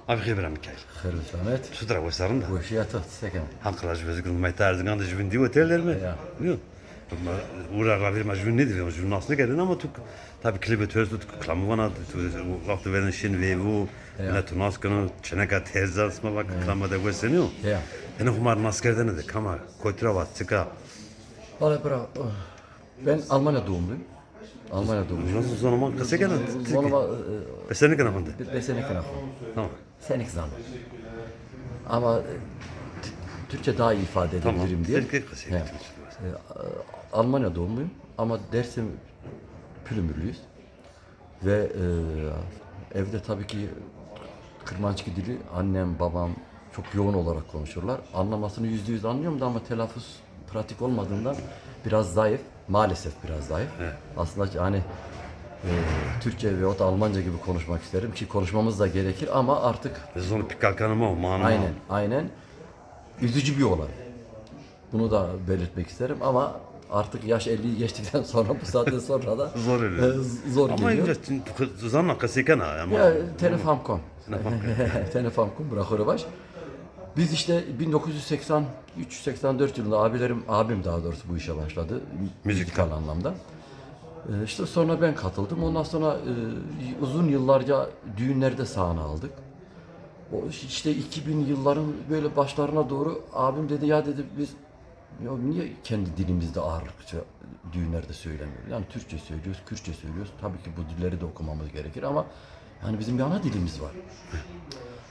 Abi خبرة Mikail. خير سلامات Şu tarafa başlarım da. وشياتة سكن Hankalar jüvezi gün maytar zingan da jüvin diye oteller mi? Ya. Yok. Uğrarlar bir majvin ne diyor? Jüvin nasıl geldi ama tuk tabii klibe töz tut klamı bana vakti veren şin ve bu ne tunas kanı çeneka tezas mı bak klama da gösteriyor. Ya. Yani humar naskerden de kama koytravat çıka. Valla bra ben Almanya doğumluyum. Almanya doğumluyum. Nasıl zaman kısa gene? Zonuma Besene kana bende. 5 sene kadar. Tamam. Senik zaman. Ama Türkçe daha iyi ifade Tamam. edebilirim diye. Erkek kısa. Ya. Almanya doğumluyum ama Dersim Pülümürlüyüz. Ve evde tabii ki Kırmançki dili annem, babam çok yoğun olarak konuşurlar. Anlamasını %100 anlıyorum da ama telaffuz pratik olmadığından biraz zayıf. Maalesef biraz zayıf. Evet. Aslında hani Türkçe veyahut Almanca gibi konuşmak isterim ki konuşmamız da gerekir ama artık Biz onu pikalkanıma o manama. aynen üzücü bir olay. Bunu da belirtmek isterim ama artık yaş 50'yi geçtikten sonra bu saatten sonra da Zor oluyor. zor Ama geliyor. önce zanna kısa kana ama. Ya Telefamkom. Telefamkom bırakır. Biz işte 1983-84 yılında abim daha doğrusu bu işe başladı. Müzikal anlamda. İşte sonra ben katıldım. Ondan sonra uzun yıllarca düğünlerde sahne aldık. O işte 2000 yılların böyle başlarına doğru abim dedi ya dedi biz ya niye kendi dilimizde ağırlıkça düğünlerde söylemiyoruz? Yani Türkçe söylüyoruz, Kürtçe söylüyoruz. Tabii ki bu dilleri de okumamız gerekir ama yani bizim bir ana dilimiz var.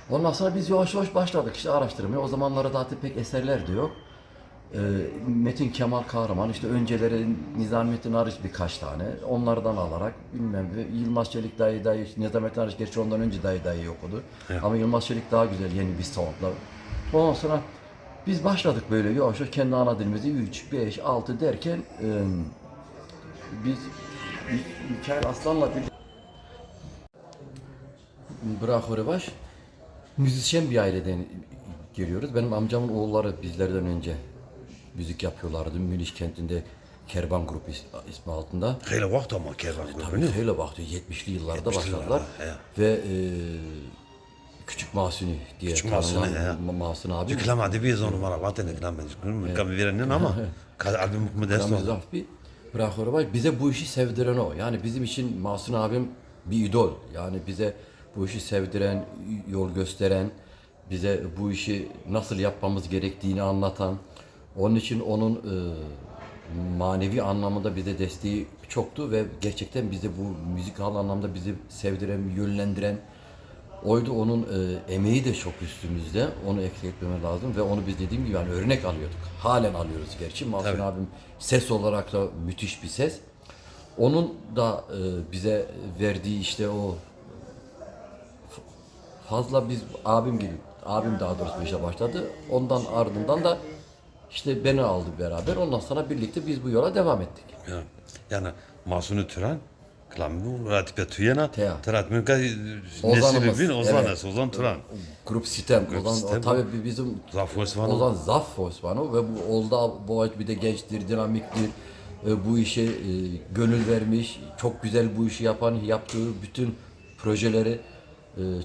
Ondan sonra biz yavaş yavaş başladık işte araştırmaya. O zamanlarda zaten pek eserler de yok. Metin Kemal Kahraman, işte önceleri Nizamettin Arıç birkaç tane. Onlardan alarak bilmem Yılmaz Çelik dayı, Nizamettin Arıç gerçi ondan önce dayı okudu. Evet. Ama Yılmaz Çelik daha güzel yeni bir soundla. Ondan sonra biz başladık böyle yavaş yavaş kendi ana dilimizi 3, 5, 6 derken biz Mikail Aslan'la bir Bırakırbaş müzisyen bir aileden geliyoruz. Benim amcamın oğulları bizlerden önce müzik yapıyorlardı. Münih kentinde Kervan Grup ismi altında. Hele vakti ama kervan Tabii öyle baktı. 70'li yıllarda 70'li başladılar. yıllarda, Ve Küçük Mahsuni diye Küçük Mahsuni, tanınan Mahsuni abi. Yüklem hadi bir zonu var. Vaten yüklem ben. Kabi verenin ama. Albüm modest Ramiz oldu. Zahfi Bırakırbaş bize bu işi sevdiren o. Yani bizim için Mahsuni abim bir idol. Yani bize bu işi sevdiren, yol gösteren, bize bu işi nasıl yapmamız gerektiğini anlatan, onun için onun manevi anlamında bize desteği çoktu ve gerçekten bize bu müzikal anlamda bizi sevdiren, yönlendiren oydu. Onun emeği de çok üstümüzde. Onu eksik etmeme lazım ve onu biz dediğim gibi yani örnek alıyorduk. Halen alıyoruz gerçi. Mahsun Tabii. abim ses olarak da müthiş bir ses. Onun da bize verdiği işte o fazla biz abim daha doğrusu bu işe başladı. Ondan ardından da işte beni aldı beraber. Ondan sonra birlikte biz bu yola devam ettik. Ya. Yani Masunu Turan. Klamu ratipe tuyena. Tea. Terat mülka Ozan'ımız, nesibi bin Ozan evet. Ozan Turan. Grup Sistem. Ozan, Sistem. tabii bizim Zafu Osmanlı. Ozan Zaff Osmanlı ve bu oldu bu bir de gençtir, dinamiktir. Bu işe gönül vermiş, çok güzel bu işi yaptığı bütün projeleri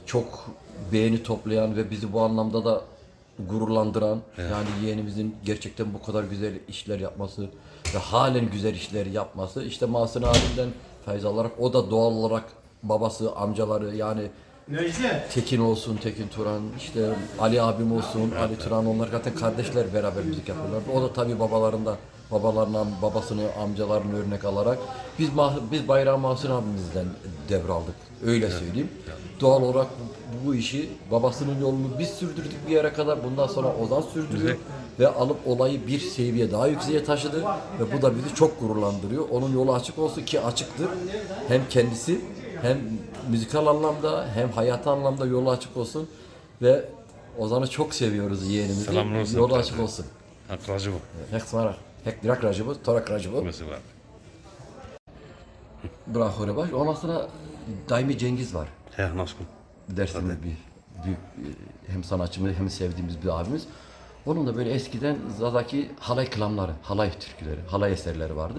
çok beğeni toplayan ve bizi bu anlamda da gururlandıran, yani yeğenimizin gerçekten bu kadar güzel işler yapması ve halen güzel işler yapması, işte Mahsun abimden feyz alarak, o da doğal olarak babası, amcaları yani Tekin olsun, Tekin Turan, işte Ali abim olsun, Ali Turan, onlar zaten kardeşler beraber müzik yapıyorlar. O da tabii babalarından, babasını, amcalarını örnek alarak biz Bayram Mahsun abimizden devraldık. Öyle söyleyeyim. Doğal olarak bu işi babasının yolunu biz sürdürdük bir yere kadar. Bundan sonra Ozan sürdürüyor ve alıp olayı bir seviye daha yükseğe taşıdı ve bu da bizi çok gururlandırıyor. Onun yolu açık olsun ki açıktır. Hem kendisi hem müzikal anlamda hem hayat anlamda yolu açık olsun ve Ozan'ı çok seviyoruz yeğenimizi. Selamlar olsun. Yolu açık olsun. Akracı bu. Hek smara. Hek dirak racıbı, torak racıbı. Mesela. Bravo baş. Ondan sonra Daimi Cengiz var. He nasıl? Dersimde bir büyük hem sanatçımız hem sevdiğimiz bir abimiz. Onun da böyle eskiden Zadaki halay klamları, halay türküleri, halay eserleri vardı.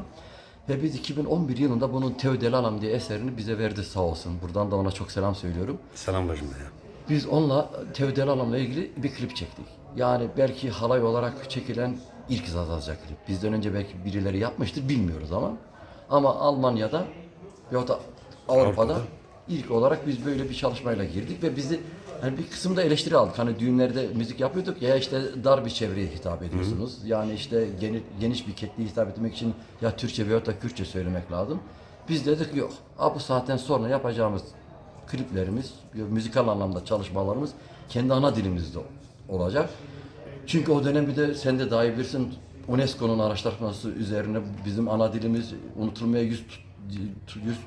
Ve biz 2011 yılında bunun Tevdeli Anam diye eserini bize verdi sağ olsun. Buradan da ona çok selam söylüyorum. Selam bacım ya. Biz onunla Tevdi Alam'la ilgili bir klip çektik. Yani belki halay olarak çekilen ilk Zaza klip. Bizden önce belki birileri yapmıştır bilmiyoruz ama. Ama Almanya'da veyahut da Avrupa'da ilk olarak biz böyle bir çalışmayla girdik ve bizi hani bir kısımda eleştiri aldık. Hani düğünlerde müzik yapıyorduk ya işte dar bir çevreye hitap ediyorsunuz. Yani işte geniş bir kitleye hitap etmek için ya Türkçe veyahut da Kürtçe söylemek lazım. Biz dedik yok. Bu saatten sonra yapacağımız kliplerimiz, müzikal anlamda çalışmalarımız kendi ana dilimizde olacak. Çünkü o dönem bir de sen de daha iyi bilirsin UNESCO'nun araştırması üzerine bizim ana dilimiz unutulmaya yüz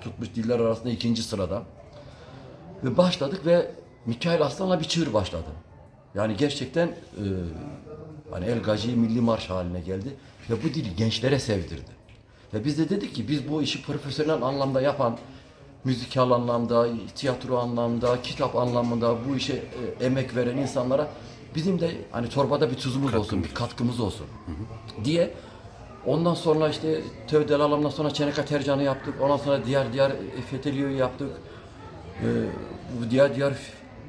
tutmuş diller arasında 2. sırada. Ve başladık ve Mikail Aslan'la bir çığır başladı. Yani gerçekten hani El Gazi milli marş haline geldi ve bu dili gençlere sevdirdi. Ve biz de dedik ki biz bu işi profesyonel anlamda yapan, müzikal anlamda, tiyatro anlamda, kitap anlamında bu işe emek veren insanlara bizim de hani çorbada bir tuzumuz olsun, bir katkımız olsun diye. Ondan sonra işte Tevdel Alam'dan sonra Çeneka Tercan'ı yaptık. Ondan sonra diğer Fetheliyo'yu yaptık. Bu diğer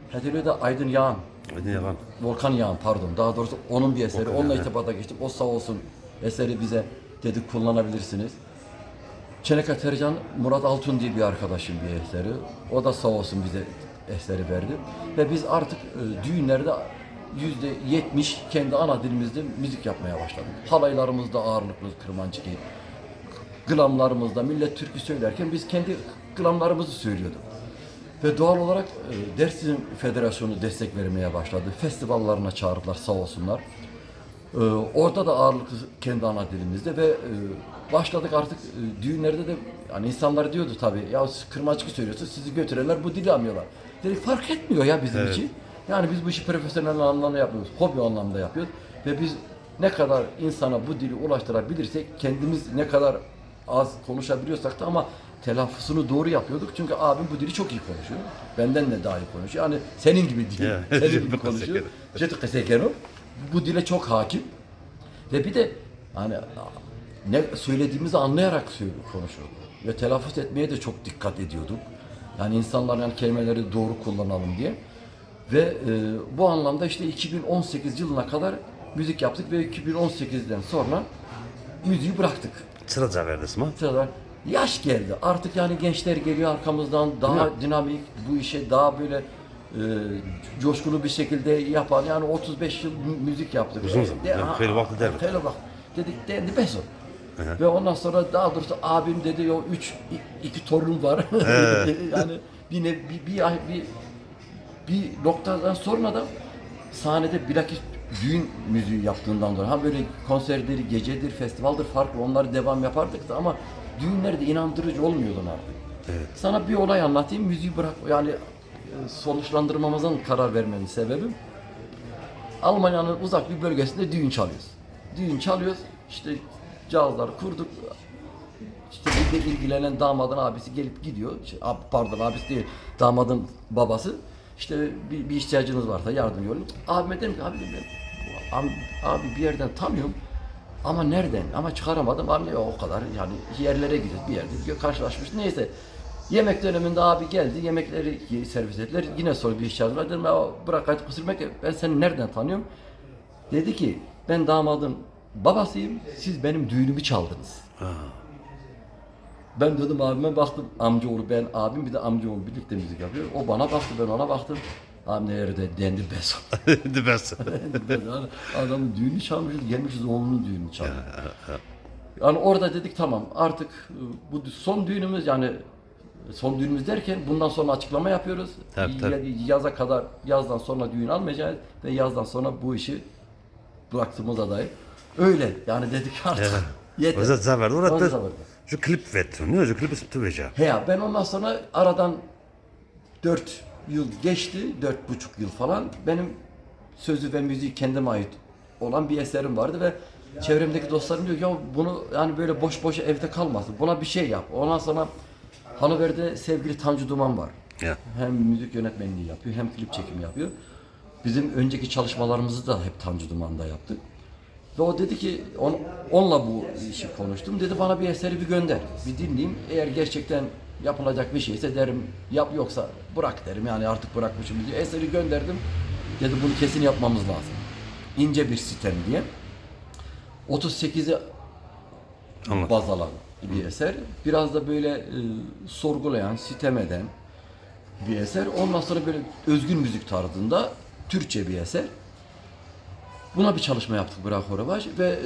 Fetheliyo da Aydın Yağan. Aydın Yağan. Volkan Yağan pardon. Daha doğrusu onun bir eseri. Volkan Onunla Yağan. irtibata geçtik. O sağ olsun eseri bize dedi kullanabilirsiniz. Çeneka Tercan Murat Altun diye bir arkadaşım bir eseri. O da sağ olsun bize eseri verdi. Ve biz artık düğünlerde %70 kendi ana dilimizde müzik yapmaya başladık. Halaylarımızda ağırlıklı kırmancık, glamlarımızda millet türkü söylerken biz kendi glamlarımızı söylüyorduk. Ve doğal olarak Dersim Federasyonu destek vermeye başladı. Festivallarına çağırdılar sağ olsunlar. Orada da ağırlıklı kendi ana dilimizde ve başladık artık düğünlerde de yani insanlar diyordu tabii ya siz kırmaçık söylüyorsunuz sizi götürenler bu dili anlıyorlar. Dedik fark etmiyor ya bizim için. Yani biz bu işi profesyonel anlamda yapıyoruz, hobi anlamda yapıyoruz ve biz ne kadar insana bu dili ulaştırabilirsek kendimiz ne kadar az konuşabiliyorsak da ama telaffuzunu doğru yapıyorduk. Çünkü abim bu dili çok iyi konuşuyor. Benden de daha iyi konuşuyor. Yani senin gibi değil. Yeah. Senin gibi konuşuyor. Bu dile çok hakim. Ve bir de hani ne söylediğimizi anlayarak konuşuyordu. Ve telaffuz etmeye de çok dikkat ediyorduk. Yani insanlar yani kelimeleri doğru kullanalım diye. Ve bu anlamda işte 2018 yılına kadar müzik yaptık ve 2018'den sonra müziği bıraktık. Sıraca verdiniz mi? Sırada yaş geldi. Artık yani gençler geliyor arkamızdan daha dinamik bu işe daha böyle coşkulu bir şekilde yapan yani 35 yıl müzik yaptık. Uzun zaman. Yani hayli vakti devlet. Hayli vakti. Dedik dendi beso. Ve ondan sonra daha doğrusu abim dedi o iki torun var. Yani bir noktadan sonra da sahnede bilakis düğün müziği yaptığından dolayı ha böyle konserdir, gecedir, festivaldir farklı onları devam yapardık da ama düğünlerde inandırıcı olmuyordu artık. Evet. Sana bir olay anlatayım, müziği bırak yani sonuçlandırmamızın karar vermemin sebebim Almanya'nın uzak bir bölgesinde düğün çalıyoruz. Düğün çalıyoruz, işte cihazları kurduk. İşte bir de ilgilenen damadın abisi gelip gidiyor. Pardon abisi değil, damadın babası. İşte bir ihtiyacınız varsa yardımcı olun. Abime dedim ki abi abi bir yerden tanıyorum ama nereden? Ama çıkaramadım. Abi yok o kadar yani yerlere gidiyoruz bir yerde karşılaşmış. Neyse yemek döneminde abi geldi. Yemekleri servis ettiler. Yine sonra bir ihtiyacım var. Dedim ya bırak hadi kusura bakma ben seni nereden tanıyorum? Dedi ki ben damadın babasıyım. Siz benim düğünümü çaldınız. Ben dedim abime baktım amcaoğlu ben abim bir de amcaoğlu birlikte müzik yapıyor. O bana baktı ben ona baktım. Abi nerede dendi beso. The best. Adamın düğünü çalmışız gelmişiz oğlunun düğünü çalıyor. Yani orada dedik tamam artık bu son düğünümüz yani son düğünümüz derken bundan sonra açıklama yapıyoruz. Tabii. Yaza kadar yazdan sonra düğün almayacağız ve yazdan sonra bu işi bıraktığımıza dair. Öyle yani dedik artık. Yeter. Was zaver. Orada Orada zaver. şu klip vettun. Ne? Şu klip ist tu veja. He ya ben ondan sonra aradan 4 yıl geçti, 4,5 yıl falan. Benim sözü ve müziği kendime ait olan bir eserim vardı ve çevremdeki dostlarım diyor ya bunu yani böyle boş boş evde kalmasın. Buna bir şey yap. Ondan sonra Hanover'de sevgili Tanju Duman var. Ya. Hem müzik yönetmenliği yapıyor hem klip çekimi yapıyor. Bizim önceki çalışmalarımızı da hep Tanju Duman'da yaptık. Ve o dedi ki onunla bu işi konuştum. Dedi bana bir eseri bir gönder. Bir dinleyeyim. Eğer gerçekten Yapılacak bir şeyse derim yap, yoksa bırak derim. Yani artık bırakmışım diye. Eseri gönderdim. Dedi bunu kesin yapmamız lazım. İnce bir sitem diye. 38'i Anladım. baz alan bir eser. Biraz da böyle sorgulayan, sitem eden bir eser. Ondan sonra böyle özgün müzik tarzında Türkçe bir eser. Buna bir çalışma yaptık Bırak Horebaş ve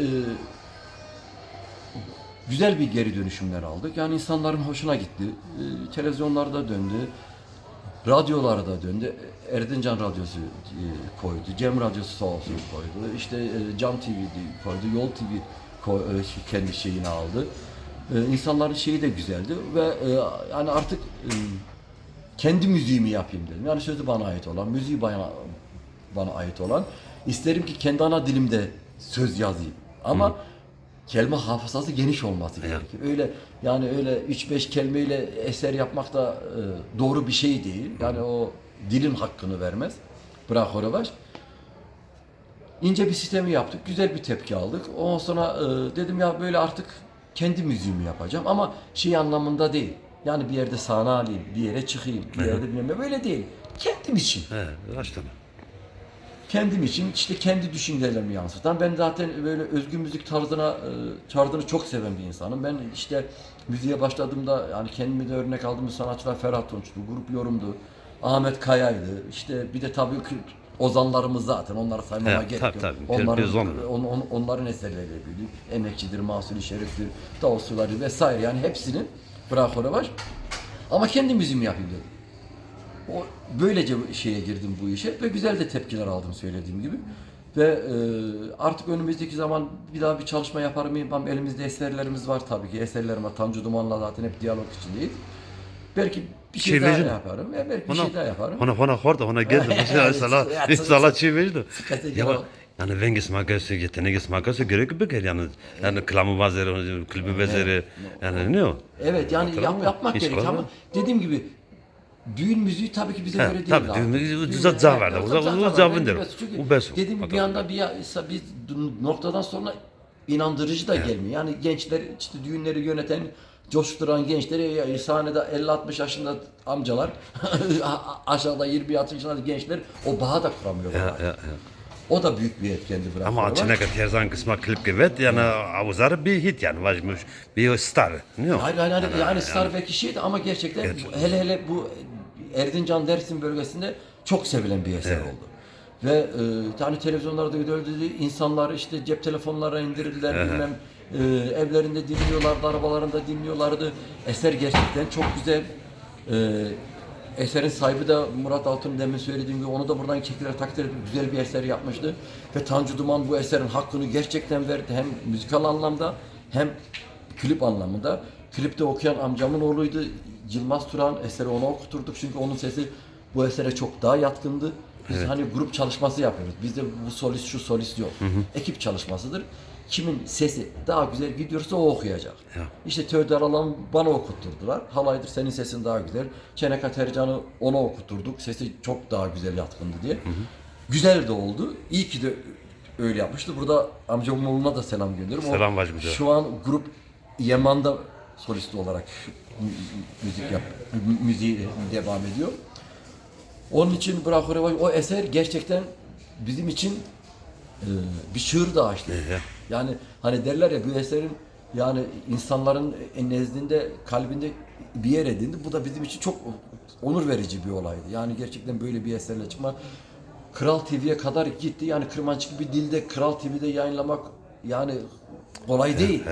güzel bir geri dönüşümler aldık. Yani insanların hoşuna gitti. Televizyonlarda döndü. Radyolarda döndü. Erzincan Radyosu koydu. Cem Radyosu sağ olsun koydu. İşte Cam TV koydu. Yol TV kendi şeyini aldı. İnsanların şeyi de güzeldi ve yani artık kendi müziğimi yapayım dedim. Yani sözü bana ait olan, müziği bana ait olan. İsterim ki kendi ana dilimde söz yazayım. Ama kelime hafızası geniş olması gerekir. Öyle yani öyle 3-5 kelimeyle eser yapmak da doğru bir şey değil. Yani o dilin hakkını vermez. Bırak Horebaş. İnce bir sistemi yaptık. Güzel bir tepki aldık. Ondan sonra dedim ya böyle artık kendi müziğimi yapacağım ama şey anlamında değil. Yani bir yerde sahne alayım, bir yere çıkayım, bir yerde bilmem ne, böyle değil. Kendim için. Açtım. Kendim için işte kendi düşüncelerimi yansıtan. Ben zaten böyle özgün müzik tarzını çok seven bir insanım. Ben işte müziğe başladığımda yani kendime de örnek aldığım sanatçılar Ferhat Tunç'tu, Grup Yorum'du, Ahmet Kaya'ydı. İşte bir de tabii ozanlarımız zaten, onları saymama gerek yok. Onların eserleriyle büyüdük. Emekçidir, Mahsuni Şerif'tir, Davut Suları vesaire, yani hepsinin Bırak Horebaş. Ama kendi müziğimi yapayım dedim. Böylece şeye girdim bu işe ve güzel de tepkiler aldım söylediğim gibi. Ve artık önümüzdeki zaman bir daha bir çalışma yaparım mıyım? Elimizde eserlerimiz var tabii ki. Eserlerime Tanju Duman'la zaten hep diyalog içindeyiz. Belki bir şey daha yaparım. Belki bir şey daha yaparım. Ona geldi. İnsala çevirdi. Yani vengi smakası, yeteneği smakası gerek bir kere yani klamı vazeri, klibi vezeri, yani ne o? Evet yani yapmak gerekiyor ama dediğim gibi düğün müziği tabii ki bize göre değil. Tabii düğün müziği zavardı. O zavındır. Dediğim gibi bir anda bir noktadan sonra inandırıcı da gelmiyor. Yani gençler işte düğünleri yöneten, coşturan gençleri sahnede 50-60 yaşında amcalar aşağıda 20-60 yaşında gençler o bağı da kuramıyorlar. O da büyük bir etkendi Bırak Ama Horebaş. açına kadar terzan kısma klip gibi yani avuzları bir hit yani varmış bir star. Ne o? Yani star belki şeydi ama gerçekten hele bu Erzincan Dersim bölgesinde çok sevilen bir eser oldu. Ve yani televizyonlarda ödüldü, insanlar işte cep telefonlara indirdiler, bilmem evlerinde dinliyorlardı, arabalarında dinliyorlardı. Eser gerçekten çok güzel. Eserin sahibi de Murat Altun, demin söylediğim gibi, onu da buradan çekilerek takdir edip güzel bir eser yapmıştı. Ve Tanju Duman bu eserin hakkını gerçekten verdi. Hem müzikal anlamda hem klip anlamında. Klipte okuyan amcamın oğluydu. Yılmaz Turan, eseri ona okuturduk çünkü onun sesi bu esere çok daha yatkındı. Biz hani grup çalışması yapıyoruz. Bizde bu solist şu solist yok. Ekip çalışmasıdır. Kimin sesi daha güzel gidiyorsa o okuyacak. İşte Töder Alan bana okutturdular. Halaydır senin sesin daha güzel. Çeneka Tercan'ı ona okuturduk. Sesi çok daha güzel yatkındı diye. Güzel de oldu. İyi ki de öyle yapmıştı. Burada amcamın oğluna da selam gönderiyorum. Selam bacım. Şu an grup Yaman'da solist olarak müziği devam ediyor. Onun için Bırak Horebaş, o eser gerçekten bizim için bir çığır da açtı. Yani hani derler ya, bu eserin yani insanların nezdinde, kalbinde bir yer edindi. Bu da bizim için çok onur verici bir olaydı. Yani gerçekten böyle bir eserle çıkma. Kral TV'ye kadar gitti. Yani Kırmançık bir dilde Kral TV'de yayınlamak yani kolay değil.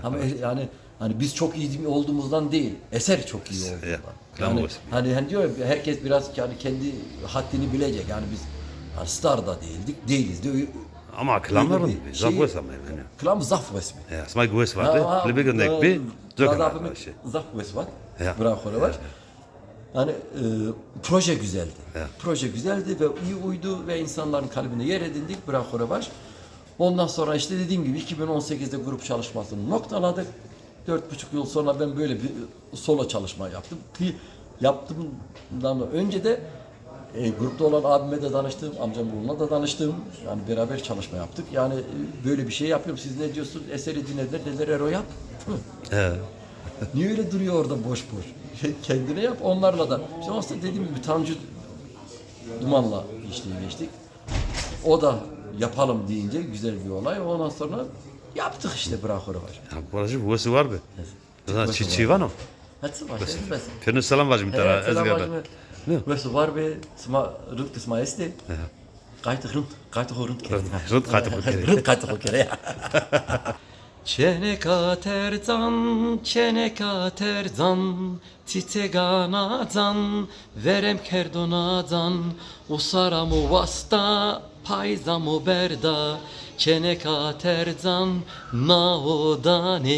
Ama yani hani biz çok iyi olduğumuzdan değil, eser çok iyi olduğundan. Hani diyor ya, herkes biraz yani kendi haddini bilecek. Yani biz star da değiliz de. Ama klamların zafves ama yani. Klam zafves mi? Ja, smaj gves vardı. Klibi gönderdik bir zafves var. Bırak Horebaş. Yani proje güzeldi. Proje güzeldi ve iyi uydu ve insanların kalbine yer edindik Bırak Horebaş. Ondan sonra işte dediğim gibi 2018'de grup çalışmasını noktaladık. 4,5 yıl sonra ben böyle bir solo çalışma yaptım. Yaptığımdan önce de grupta olan abime de danıştım, amcamın oğluna da danıştım. Yani beraber çalışma yaptık. Yani böyle bir şey yapıyorum. Siz ne diyorsunuz? Eseri dinlediler, dediler Ero yap. Niye öyle duruyor orada boş boş? kendine yap. Onlarla da. İşte aslında dediğim gibi Tanju Duman'la işte geçtik. O da yapalım deyince güzel bir olay. Ondan sonra yaptık işte Bırakırı var. Ja, Boraşı bu var be. Zaten çiçeği var mı? Hadi başlayalım. Perne selam var mı tara ezgarda. Vesu var be, sma rut des maeste. Kaytık rund kere. Rund kaytık o kere. Rund kaytık o kere. Çeneka terzan, titeganadan, verem kerdonadan, usaramu vasta, payzamu berda, çeneka terzan, naodanevi.